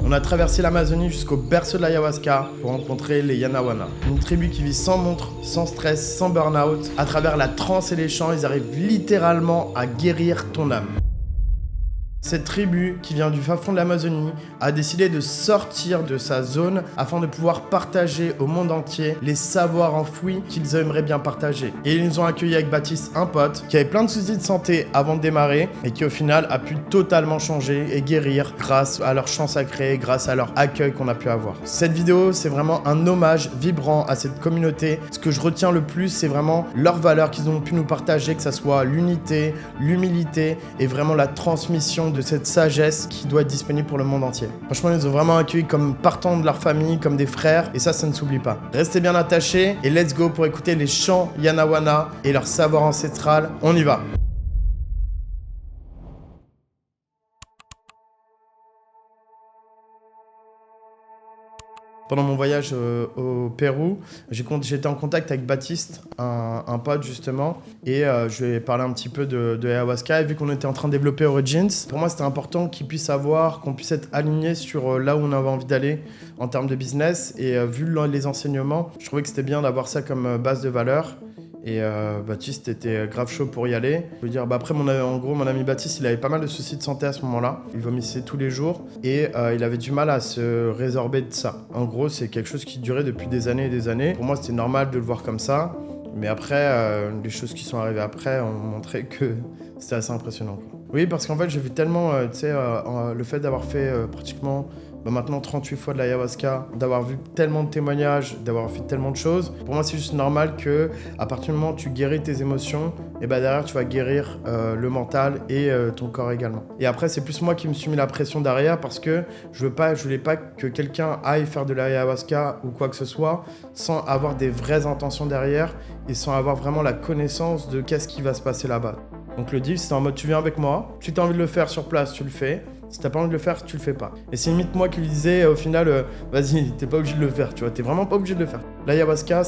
On a traversé l'Amazonie jusqu'au berceau de l'ayahuasca pour rencontrer les Yanawana. Une tribu qui vit sans montre, sans stress, sans burn-out. À travers la transe et les chants, ils arrivent littéralement à guérir ton âme. Cette tribu, qui vient du fin fond de l'Amazonie, a décidé de sortir de sa zone afin de pouvoir partager au monde entier les savoirs enfouis qu'ils aimeraient bien partager. Et ils nous ont accueillis avec Baptiste, un pote, qui avait plein de soucis de santé avant de démarrer et qui au final a pu totalement changer et guérir grâce à leur chant sacré, grâce à leur accueil qu'on a pu avoir. Cette vidéo, c'est vraiment un hommage vibrant à cette communauté. Ce que je retiens le plus, c'est vraiment leurs valeurs qu'ils ont pu nous partager, que ça soit l'unité, l'humilité et vraiment la transmission de cette sagesse qui doit être disponible pour le monde entier. Franchement, ils nous ont vraiment accueillis comme partant de leur famille, comme des frères, et ça ne s'oublie pas. Restez bien attachés et let's go pour écouter les chants Yanawana et leur savoir ancestral. On y va! Pendant mon voyage au Pérou, j'étais en contact avec Baptiste, un pote justement, et je lui ai parlé un petit peu de ayahuasca. Et vu qu'on était en train de développer Origins, pour moi c'était important qu'il puisse savoir, qu'on puisse être aligné sur là où on avait envie d'aller en termes de business. Et vu les enseignements, je trouvais que c'était bien d'avoir ça comme base de valeur. Et Baptiste était grave chaud pour y aller. Je veux dire, après, mon ami Baptiste, il avait pas mal de soucis de santé à ce moment-là. Il vomissait tous les jours et il avait du mal à se résorber de ça. En gros, c'est quelque chose qui durait depuis des années et des années. Pour moi, c'était normal de le voir comme ça. Mais après, les choses qui sont arrivées après ont montré que c'était assez impressionnant, quoi. Oui, parce qu'en fait, j'ai vu tellement, le fait d'avoir fait pratiquement maintenant 38 fois de l'ayahuasca, d'avoir vu tellement de témoignages, d'avoir fait tellement de choses. Pour moi, c'est juste normal que à partir du moment où tu guéris tes émotions, et derrière, tu vas guérir le mental et ton corps également. Et après, c'est plus moi qui me suis mis la pression derrière parce que je voulais pas que quelqu'un aille faire de l'ayahuasca ou quoi que ce soit sans avoir des vraies intentions derrière et sans avoir vraiment la connaissance de qu'est-ce qui va se passer là-bas. Donc le deal, c'est en mode tu viens avec moi, si tu as envie de le faire sur place, tu le fais. Si t'as pas envie de le faire, tu le fais pas. Et c'est limite moi qui lui disais au final, vas-y, t'es pas obligé de le faire, tu vois, t'es vraiment pas obligé de le faire. L'ayahuasca,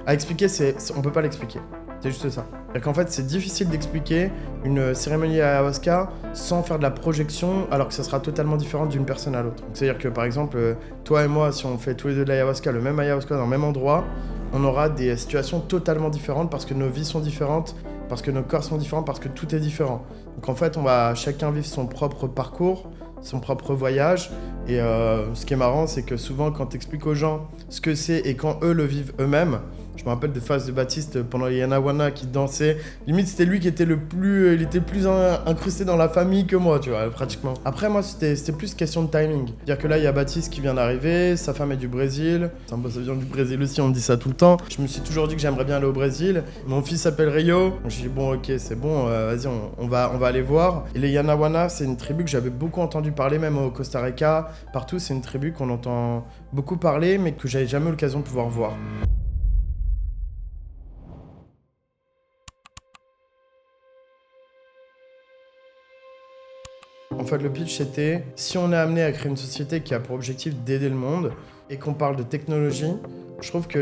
à expliquer, on peut pas l'expliquer. C'est juste ça. C'est-à-dire qu'en fait, c'est difficile d'expliquer une cérémonie ayahuasca sans faire de la projection, alors que ça sera totalement différent d'une personne à l'autre. C'est-à-dire que par exemple, toi et moi, si on fait tous les deux de l'ayahuasca, le même ayahuasca dans le même endroit, on aura des situations totalement différentes parce que nos vies sont différentes, parce que nos corps sont différents, parce que tout est différent. Donc en fait, on va chacun vivre son propre parcours, son propre voyage. Et ce qui est marrant, c'est que souvent, quand tu expliques aux gens ce que c'est et quand eux le vivent eux-mêmes, je me rappelle des phases de Baptiste pendant les Yanawana qui dansait. Limite, c'était lui qui était il était plus incrusté dans la famille que moi, tu vois, pratiquement. Après, moi, c'était plus question de timing. C'est-à-dire que là, il y a Baptiste qui vient d'arriver, sa femme est du Brésil. Ça vient du Brésil aussi, on me dit ça tout le temps. Je me suis toujours dit que j'aimerais bien aller au Brésil. Mon fils s'appelle Rio. Donc, j'ai dit, bon, ok, c'est bon, vas-y, on va aller voir. Et les Yanawana, c'est une tribu que j'avais beaucoup entendu parler, même au Costa Rica. Partout, c'est une tribu qu'on entend beaucoup parler, mais que j'avais jamais eu l'occasion de pouvoir voir. En fait, le pitch, c'était si on est amené à créer une société qui a pour objectif d'aider le monde et qu'on parle de technologie, je trouve que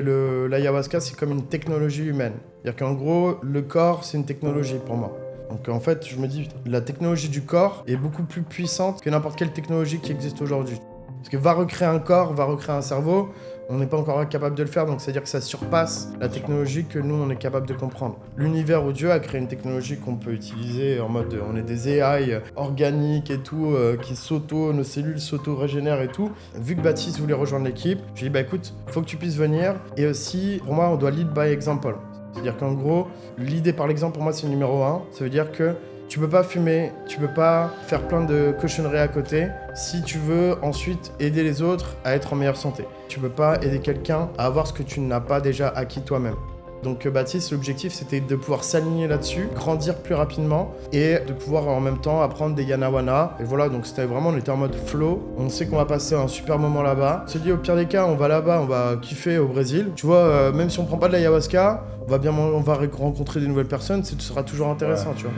l'ayahuasca, c'est comme une technologie humaine. C'est-à-dire qu'en gros, le corps, c'est une technologie pour moi. Donc en fait, je me dis, la technologie du corps est beaucoup plus puissante que n'importe quelle technologie qui existe aujourd'hui. Parce que va recréer un corps, va recréer un cerveau, on n'est pas encore capable de le faire, donc c'est-à-dire que ça surpasse la technologie que nous, on est capable de comprendre. L'univers où Dieu a créé une technologie qu'on peut utiliser en mode, on est des AI organiques et tout, nos cellules s'auto-régénèrent et tout. Vu que Baptiste voulait rejoindre l'équipe, je lui ai dit, écoute, faut que tu puisses venir. Et aussi, pour moi, on doit lead by example. C'est-à-dire qu'en gros, l'idée par l'exemple, pour moi, c'est le numéro 1. Ça veut dire que tu peux pas fumer, tu peux pas faire plein de cochonneries à côté si tu veux ensuite aider les autres à être en meilleure santé. Tu peux pas aider quelqu'un à avoir ce que tu n'as pas déjà acquis toi-même. Donc Baptiste, l'objectif c'était de pouvoir s'aligner là-dessus, grandir plus rapidement et de pouvoir en même temps apprendre des Yanawana. Et voilà, donc c'était vraiment, on était en mode flow. On sait qu'on va passer un super moment là-bas. On se dit au pire des cas, on va là-bas, on va kiffer au Brésil. Tu vois, même si on prend pas de l'ayahuasca, on va rencontrer des nouvelles personnes, ce sera toujours intéressant, tu vois.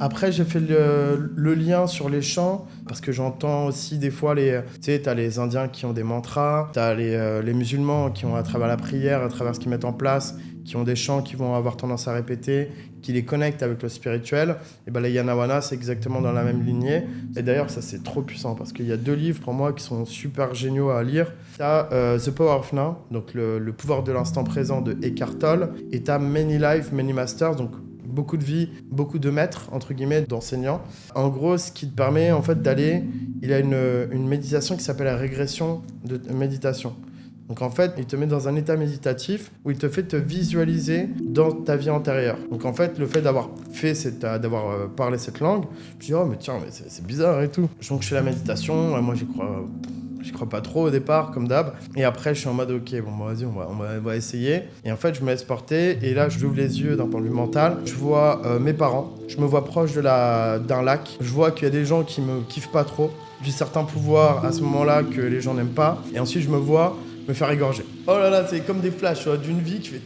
Après, j'ai fait le lien sur les chants, parce que j'entends aussi des fois tu sais, t'as les Indiens qui ont des mantras, t'as les musulmans qui ont, à travers la prière, à travers ce qu'ils mettent en place, qui ont des chants qui vont avoir tendance à répéter, qui les connectent avec le spirituel. Et ben, les Yanawana, c'est exactement dans la même lignée. Et d'ailleurs, ça, c'est trop puissant parce qu'il y a 2 livres pour moi qui sont super géniaux à lire. T'as The Power of Now, donc le pouvoir de l'instant présent de Eckhart Tolle, et t'as Many Lives, Many Masters, donc beaucoup de vies, beaucoup de maîtres, entre guillemets, d'enseignants. En gros, ce qui te permet en fait d'aller... Il a une méditation qui s'appelle la régression de méditation. Donc en fait, il te met dans un état méditatif où il te fait te visualiser dans ta vie antérieure. Donc en fait, le fait d'avoir d'avoir parlé cette langue, je me dis, oh mais tiens, mais c'est bizarre et tout. Donc je fais la méditation, moi j'y crois pas trop au départ, comme d'hab. Et après, je suis en mode, ok, bon, bah, vas-y, on va essayer. Et en fait, je me laisse porter. Et là, j'ouvre les yeux d'un point de vue mental. Je vois mes parents. Je me vois proche d'un lac. Je vois qu'il y a des gens qui me kiffent pas trop. J'ai certains pouvoirs à ce moment-là que les gens n'aiment pas. Et ensuite, je me vois me faire égorger. Oh là là, c'est comme des flashs d'une vie qui fait...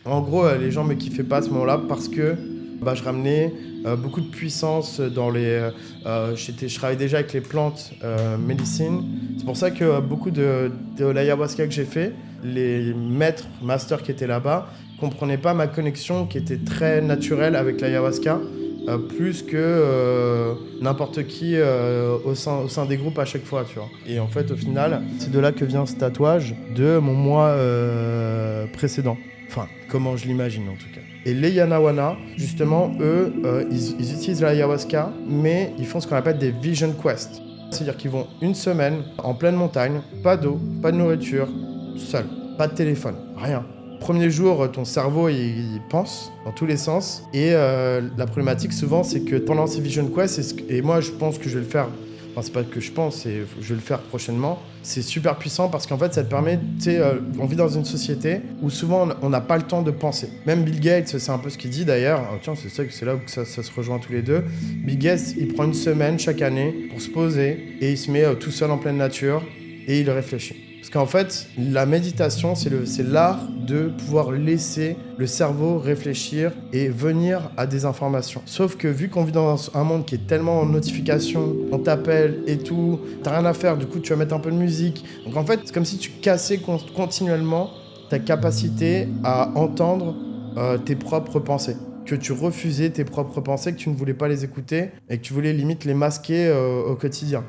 En gros, les gens me kiffaient pas à ce moment-là parce que je ramenais beaucoup de puissance dans les... je travaillais déjà avec les plantes médecine. C'est pour ça que beaucoup de l'ayahuasca que j'ai fait, les maîtres, masters qui étaient là-bas, comprenaient pas ma connexion qui était très naturelle avec l'ayahuasca, plus que n'importe qui au sein des groupes à chaque fois, tu vois. Et en fait, au final, c'est de là que vient ce tatouage de mon moi précédent. Enfin, comment je l'imagine en tout cas. Et les Yanawana, justement, eux, ils utilisent l'ayahuasca, mais ils font ce qu'on appelle des vision quests. C'est-à-dire qu'ils vont une semaine en pleine montagne, pas d'eau, pas de nourriture, seul, pas de téléphone, rien. Premier jour, ton cerveau, il pense dans tous les sens. Et la problématique, souvent, c'est que pendant ces vision quests, et moi, je pense que je vais le faire... Enfin, c'est pas que je pense, je vais le faire prochainement. C'est super puissant parce qu'en fait, ça te permet... Tu sais, on vit dans une société où souvent, on n'a pas le temps de penser. Même Bill Gates, c'est un peu ce qu'il dit d'ailleurs. Oh, tiens, c'est là où ça se rejoint tous les deux. Bill Gates, il prend une semaine chaque année pour se poser et il se met tout seul en pleine nature et il réfléchit. Parce qu'en fait, la méditation, c'est l'art de pouvoir laisser le cerveau réfléchir et venir à des informations. Sauf que vu qu'on vit dans un monde qui est tellement en notification, on t'appelle et tout, t'as rien à faire, du coup tu vas mettre un peu de musique. Donc en fait, c'est comme si tu cassais continuellement ta capacité à entendre tes propres pensées. Que tu refusais tes propres pensées, que tu ne voulais pas les écouter et que tu voulais limite les masquer au quotidien.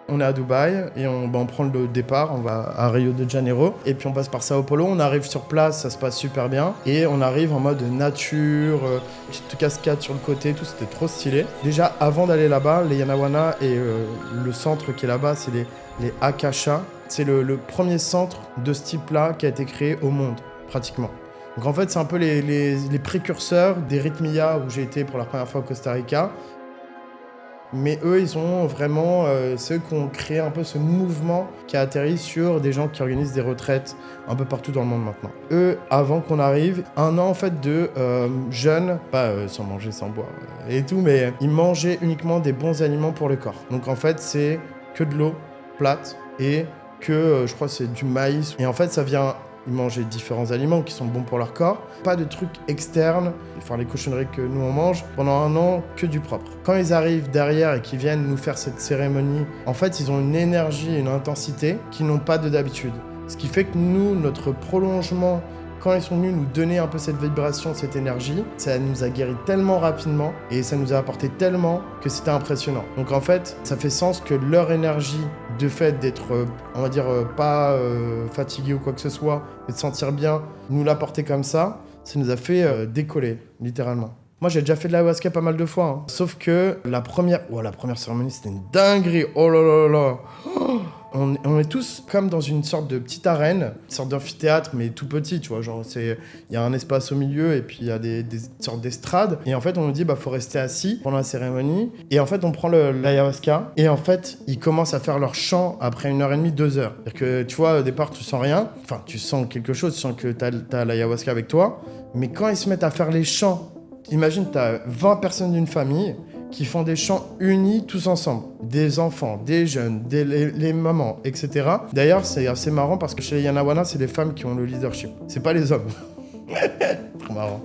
On est à Dubaï et on prend le départ, on va à Rio de Janeiro et puis on passe par Sao Paulo, on arrive sur place, ça se passe super bien et on arrive en mode nature, petite cascade sur le côté, tout, c'était trop stylé. Déjà avant d'aller là-bas, les Yanawana et le centre qui est là-bas, c'est les Akasha. C'est le premier centre de ce type-là qui a été créé au monde, pratiquement. Donc en fait, c'est un peu les précurseurs des Rythmia où j'ai été pour la première fois au Costa Rica. Mais eux, ils ont vraiment... c'est eux qui ont créé un peu ce mouvement qui a atterri sur des gens qui organisent des retraites un peu partout dans le monde maintenant. Eux, avant qu'on arrive, un an en fait de jeûne, pas sans manger, sans boire et tout, mais ils mangeaient uniquement des bons aliments pour le corps. Donc en fait, c'est que de l'eau plate et que, je crois, c'est du maïs. Et en fait, ça vient... Ils mangeaient différents aliments qui sont bons pour leur corps. Pas de trucs externes, enfin les cochonneries que nous on mange. Pendant un an, que du propre. Quand ils arrivent derrière et qu'ils viennent nous faire cette cérémonie, en fait, ils ont une énergie et une intensité qu'ils n'ont pas d'habitude. Ce qui fait que nous, notre prolongement, quand ils sont venus nous donner un peu cette vibration, cette énergie, ça nous a guéri tellement rapidement et ça nous a apporté tellement que c'était impressionnant. Donc en fait, ça fait sens que leur énergie, de fait d'être, on va dire, pas fatigué ou quoi que ce soit, et de sentir bien, nous l'apporter comme ça nous a fait décoller, littéralement. Moi, j'ai déjà fait de l'ayahuasca pas mal de fois, hein. Sauf que la première cérémonie, c'était une dinguerie. Oh là là là. Oh, on est tous comme dans une sorte de petite arène, une sorte d'amphithéâtre, mais tout petit, tu vois. Genre, il y a un espace au milieu et puis il y a des sortes d'estrades. Et en fait, on nous dit, faut rester assis pendant la cérémonie. Et en fait, on prend l'ayahuasca. Et en fait, ils commencent à faire leur chant après 1h30, 2 heures. C'est-à-dire que, tu vois, au départ, tu sens rien. Enfin, tu sens quelque chose, tu sens que t'as l'ayahuasca avec toi. Mais quand ils se mettent à faire les chants, imagine, t'as 20 personnes d'une famille qui font des chants unis tous ensemble. Des enfants, des jeunes, les mamans, etc. D'ailleurs, c'est assez marrant parce que chez les Yanawana, c'est les femmes qui ont le leadership. C'est pas les hommes. Trop marrant.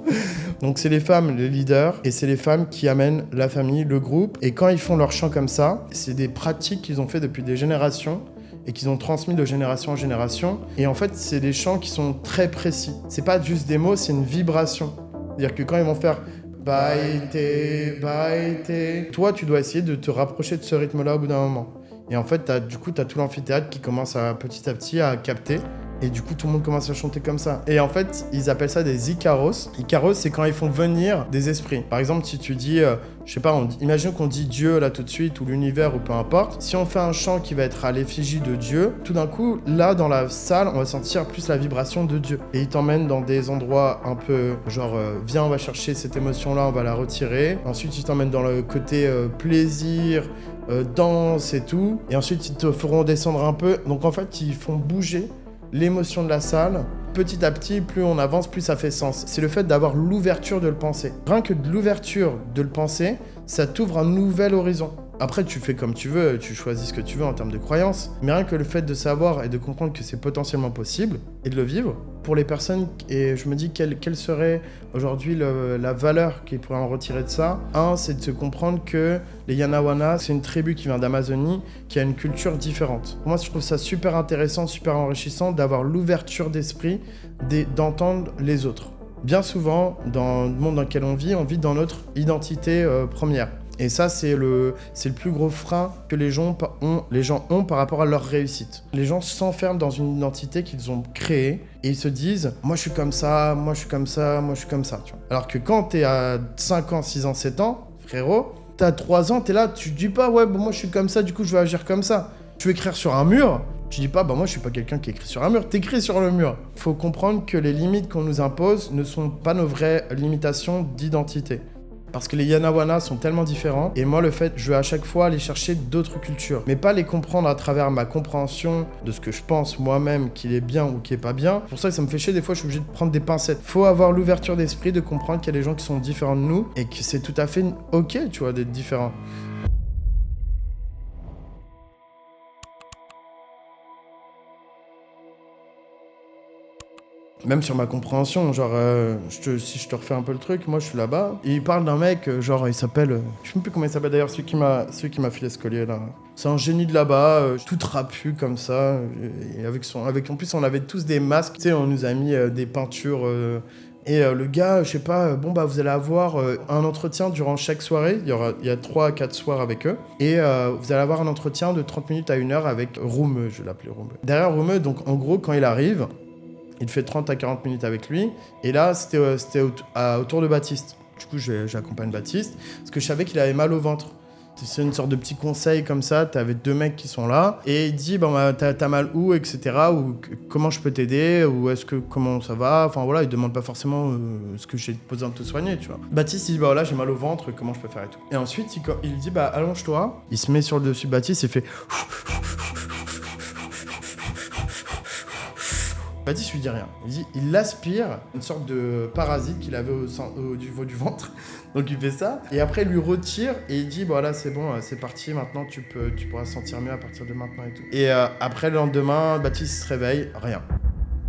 Donc c'est les femmes les leaders et c'est les femmes qui amènent la famille, le groupe. Et quand ils font leur chant comme ça, c'est des pratiques qu'ils ont fait depuis des générations et qu'ils ont transmis de génération en génération. Et en fait, c'est des chants qui sont très précis. C'est pas juste des mots, c'est une vibration. C'est-à-dire que quand ils vont faire baïté, baïté, toi, tu dois essayer de te rapprocher de ce rythme-là au bout d'un moment. Et en fait, t'as tout l'amphithéâtre qui commence petit à petit à capter. Et du coup, tout le monde commence à chanter comme ça. Et en fait, ils appellent ça des Icaros. Icaros, c'est quand ils font venir des esprits. Par exemple, si tu dis, je sais pas, imagine qu'on dit Dieu là tout de suite, ou l'univers, ou peu importe. Si on fait un chant qui va être à l'effigie de Dieu, tout d'un coup, là, dans la salle, on va sentir plus la vibration de Dieu. Et ils t'emmènent dans des endroits un peu, genre, viens, on va chercher cette émotion-là, on va la retirer. Ensuite, ils t'emmènent dans le côté plaisir, danse et tout. Et ensuite, ils te feront descendre un peu. Donc, en fait, ils font bouger l'émotion de la salle. Petit à petit, plus on avance, plus ça fait sens. C'est le fait d'avoir l'ouverture de le penser. Rien que de l'ouverture de le penser, ça t'ouvre un nouvel horizon. Après, tu fais comme tu veux, tu choisis ce que tu veux en termes de croyances. Mais rien que le fait de savoir et de comprendre que c'est potentiellement possible et de le vivre, pour les personnes, et je me dis quelle serait aujourd'hui la valeur qu'ils pourraient en retirer de ça. Un, c'est de se comprendre que les Yanawana, c'est une tribu qui vient d'Amazonie, qui a une culture différente. Pour moi, je trouve ça super intéressant, super enrichissant d'avoir l'ouverture d'esprit d'entendre les autres. Bien souvent, dans le monde dans lequel on vit dans notre identité première. Et ça, c'est le plus gros frein que les gens ont par rapport à leur réussite. Les gens s'enferment dans une identité qu'ils ont créée et ils se disent « moi je suis comme ça, moi je suis comme ça, moi je suis comme ça ». Alors que quand t'es à 5 ans, 6 ans, 7 ans, frérot, t'as 3 ans, t'es là, tu dis pas « ouais, bon, moi je suis comme ça, du coup je vais agir comme ça ». Tu veux écrire sur un mur, tu dis pas « bah moi je suis pas quelqu'un qui écrit sur un mur », t'écris sur le mur. Faut comprendre que les limites qu'on nous impose ne sont pas nos vraies limitations d'identité. Parce que les Yanawana sont tellement différents, et moi, je veux à chaque fois aller chercher d'autres cultures, mais pas les comprendre à travers ma compréhension de ce que je pense moi-même qu'il est bien ou qui est pas bien. Pour ça que ça me fait chier, des fois, je suis obligé de prendre des pincettes. Faut avoir l'ouverture d'esprit de comprendre qu'il y a des gens qui sont différents de nous, et que c'est tout à fait ok, tu vois, d'être différent. Même sur ma compréhension, genre, si je te refais un peu le truc, moi je suis là-bas, et il parle d'un mec, genre, il s'appelle, je sais même plus comment il s'appelle d'ailleurs, celui qui m'a filé ce collier là. C'est un génie de là-bas, tout trapu comme ça, et en plus on avait tous des masques, tu sais, on nous a mis des peintures, et le gars, je sais pas, bon bah vous allez avoir un entretien durant chaque soirée, il y a 3 à 4 soirs avec eux, et vous allez avoir un entretien de 30 minutes à 1 heure avec Roumeux, je l'appelais Roumeux. Derrière Roumeux, donc en gros, quand il arrive, il fait 30 à 40 minutes avec lui. Et là, c'était autour de Baptiste. Du coup, j'accompagne Baptiste parce que je savais qu'il avait mal au ventre. C'est une sorte de petit conseil comme ça. T'avais 2 mecs qui sont là. Et il dit, t'as mal où, etc. Ou comment je peux t'aider, ou comment ça va. Enfin voilà, il demande pas forcément ce que j'ai besoin de te soigner, tu vois. Baptiste, il dit, voilà, j'ai mal au ventre, comment je peux faire et tout. Et ensuite, il dit, allonge-toi. Il se met sur le dessus de Baptiste et fait... Baptiste lui dit rien. Il aspire une sorte de parasite qu'il avait au niveau du ventre. Donc il fait ça. Et après, il lui retire et il dit voilà, c'est bon, c'est parti. Maintenant, tu pourras se sentir mieux à partir de maintenant et tout. Et après, le lendemain, Baptiste se réveille. Rien.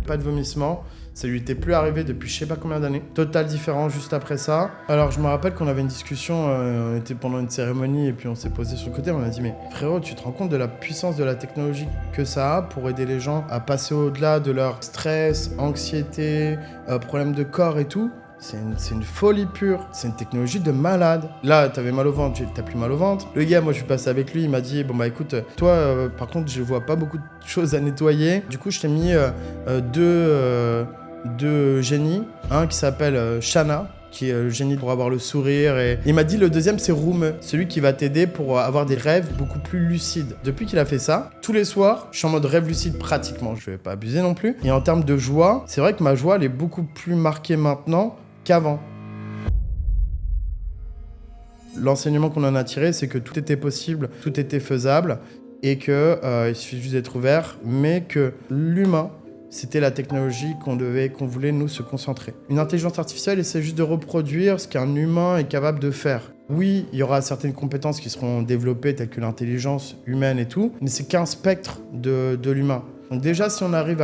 Pas de vomissement. Ça lui était plus arrivé depuis je sais pas combien d'années. Total différent juste après ça. Alors je me rappelle qu'on avait une discussion, on était pendant une cérémonie et puis on s'est posé sur le côté, on a dit mais frérot, tu te rends compte de la puissance de la technologie que ça a pour aider les gens à passer au-delà de leur stress, anxiété, problèmes de corps et tout. C'est une folie pure, c'est une technologie de malade. Là, t'avais mal au ventre, t'as plus mal au ventre. Le gars, moi je suis passé avec lui, il m'a dit bon bah écoute, toi par contre je vois pas beaucoup de choses à nettoyer. Du coup je t'ai mis deux génies, un qui s'appelle Shana, qui est le génie pour avoir le sourire, et il m'a dit le deuxième c'est Roumeux, celui qui va t'aider pour avoir des rêves beaucoup plus lucides. Depuis qu'il a fait ça, tous les soirs, je suis en mode rêve lucide pratiquement, je vais pas abuser non plus. Et en termes de joie, c'est vrai que ma joie elle est beaucoup plus marquée maintenant qu'avant. L'enseignement qu'on en a tiré, c'est que tout était possible, tout était faisable, et que il suffit juste d'être ouvert, mais que l'humain, c'était la technologie qu'on voulait nous se concentrer. Une intelligence artificielle essaie juste de reproduire ce qu'un humain est capable de faire. Oui, il y aura certaines compétences qui seront développées, telles que l'intelligence humaine et tout, mais c'est qu'un spectre de l'humain. Donc déjà, si on arrive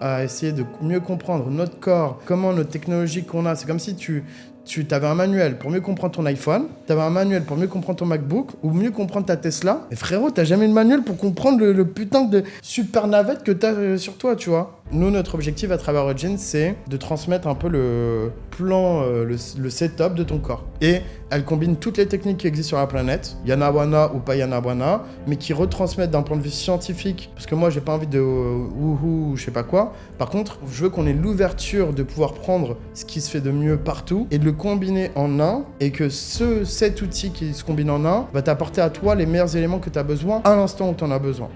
à essayer de mieux comprendre notre corps, comment notre technologie qu'on a, c'est comme si tu tu avais un manuel pour mieux comprendre ton iPhone, tu avais un manuel pour mieux comprendre ton MacBook ou mieux comprendre ta Tesla. Mais frérot, t'as jamais le manuel pour comprendre le putain de super navette que t'as sur toi, tu vois. Nous, notre objectif à travers Origins, c'est de transmettre un peu le plan, le setup de ton corps. Et elle combine toutes les techniques qui existent sur la planète, Yanawana ou pas Yanawana, mais qui retransmettent d'un point de vue scientifique. Parce que moi, j'ai pas envie de wouhou, je sais pas quoi. Par contre, je veux qu'on ait l'ouverture de pouvoir prendre ce qui se fait de mieux partout et de le combiner en un, et que cet outil qui se combine en un va t'apporter à toi les meilleurs éléments que tu as besoin à l'instant où tu en as besoin.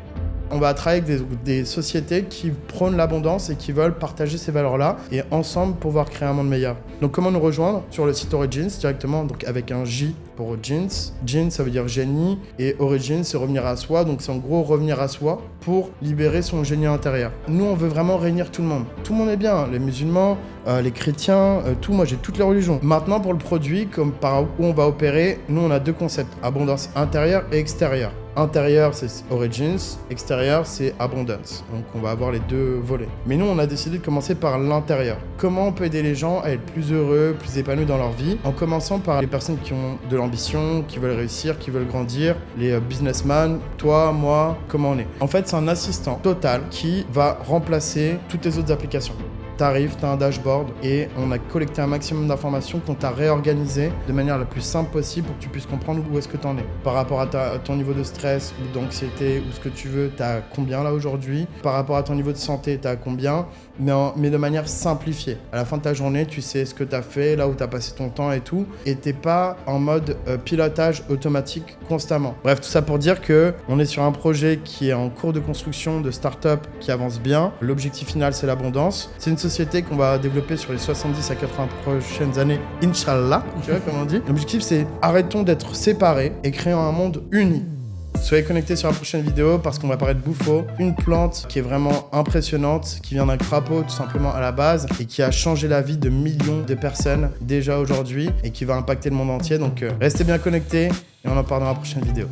On va travailler avec des sociétés qui prônent l'abondance et qui veulent partager ces valeurs-là et ensemble pouvoir créer un monde meilleur. Donc comment nous rejoindre? Sur le site Origins directement, donc avec un J pour Origins. Jin, ça veut dire génie, et Origins, c'est revenir à soi. Donc c'est en gros revenir à soi pour libérer son génie intérieur. Nous, on veut vraiment réunir tout le monde. Tout le monde est bien, les musulmans, les chrétiens, tout. Moi, j'ai toutes les religions. Maintenant, pour le produit, comme par où on va opérer, nous, on a deux concepts, abondance intérieure et extérieure. Intérieur, c'est Origins. Extérieur, c'est Abundance. Donc, on va avoir les deux volets. Mais nous, on a décidé de commencer par l'intérieur. Comment on peut aider les gens à être plus heureux, plus épanouis dans leur vie, en commençant par les personnes qui ont de l'ambition, qui veulent réussir, qui veulent grandir, les businessmen, toi, moi, comment on est. En fait, c'est un assistant total qui va remplacer toutes les autres applications. T'arrives, t'as un dashboard et on a collecté un maximum d'informations qu'on t'a réorganisé de manière la plus simple possible pour que tu puisses comprendre où est-ce que t'en es. Par rapport à ton niveau de stress ou d'anxiété ou ce que tu veux, t'as combien là aujourd'hui? Par rapport à ton niveau de santé, t'as combien? Mais de manière simplifiée. À la fin de ta journée, tu sais ce que t'as fait, là où t'as passé ton temps et tout, et t'es pas en mode pilotage automatique constamment. Bref, tout ça pour dire que on est sur un projet qui est en cours de construction, de start-up qui avance bien. L'objectif final, c'est l'abondance. C'est une société qu'on va développer sur les 70 à 80 prochaines années, Inch'Allah, tu vois comment on dit. L'objectif, c'est arrêtons d'être séparés et créons un monde uni. Soyez connectés sur la prochaine vidéo parce qu'on va parler de Bufo, une plante qui est vraiment impressionnante, qui vient d'un crapaud tout simplement à la base et qui a changé la vie de millions de personnes déjà aujourd'hui et qui va impacter le monde entier. Donc restez bien connectés et on en parle dans la prochaine vidéo.